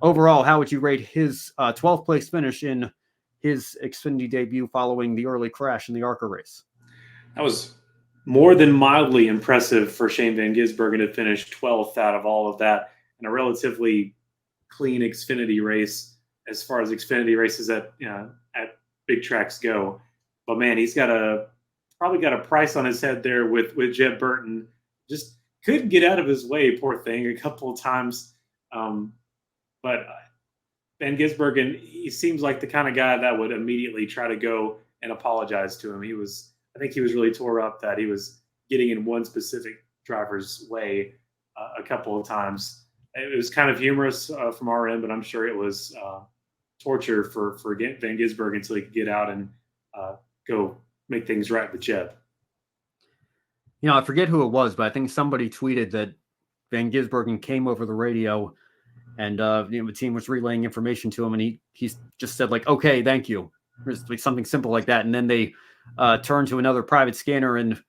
overall, how would you rate his 12th place finish in his Xfinity debut following the early crash in the ARCA race? That was more than mildly impressive for Shane van Gisbergen to finish 12th out of all of that in a relatively clean Xfinity race as far as Xfinity races at big tracks go. But man, he's probably got a price on his head there with Jeb Burton. Just couldn't get out of his way, poor thing, a couple of times. But Van Gisbergen, he seems like the kind of guy that would immediately try to go and apologize to him. I think he was really tore up that he was getting in one specific driver's way a couple of times. It was kind of humorous from our end, but I'm sure it was torture for Van Gisbergen until he could get out and go make things right with Jeb. I forget who it was, but I think somebody tweeted that Van Gisbergen came over the radio and the team was relaying information to him, and he just said, like, okay, thank you. Like something simple like that. And then they turned to another private scanner and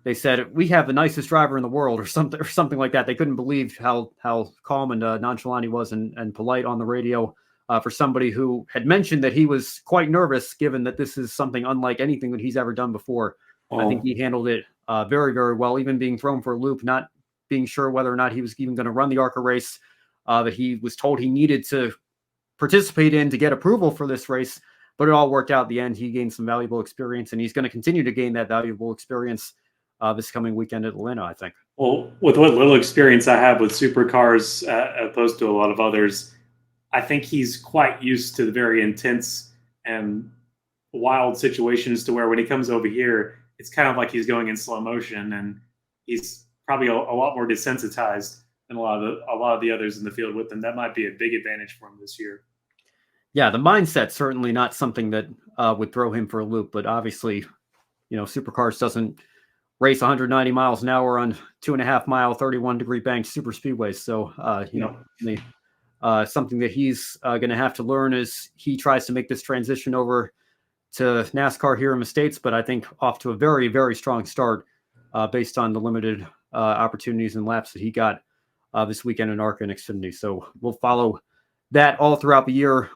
they said, we have the nicest driver in the world or something like that. They couldn't believe how calm and nonchalant he was and polite on the radio for somebody who had mentioned that he was quite nervous, given that this is something unlike anything that he's ever done before. I think he handled it very, very well, even being thrown for a loop, not being sure whether or not he was even going to run the ARCA race that he was told he needed to participate in to get approval for this race. But it all worked out at the end. He gained some valuable experience, and he's going to continue to gain that valuable experience this coming weekend at Atlanta, I think. Well, with what little experience I have with supercars, opposed to a lot of others, I think he's quite used to the very intense and wild situations to where when he comes over here, it's kind of like he's going in slow motion, and he's probably a lot more desensitized than a lot of the others in the field with him. That might be a big advantage for him this year. Yeah, the mindset's certainly not something that would throw him for a loop, but obviously, Supercars doesn't race 190 miles an hour on 2.5 mile, 31-degree banked super speedways. So, something that he's going to have to learn as he tries to make this transition over to NASCAR here in the States, but I think off to a very, very strong start based on the limited opportunities and laps that he got this weekend in ARCA and Xfinity. So we'll follow that all throughout the year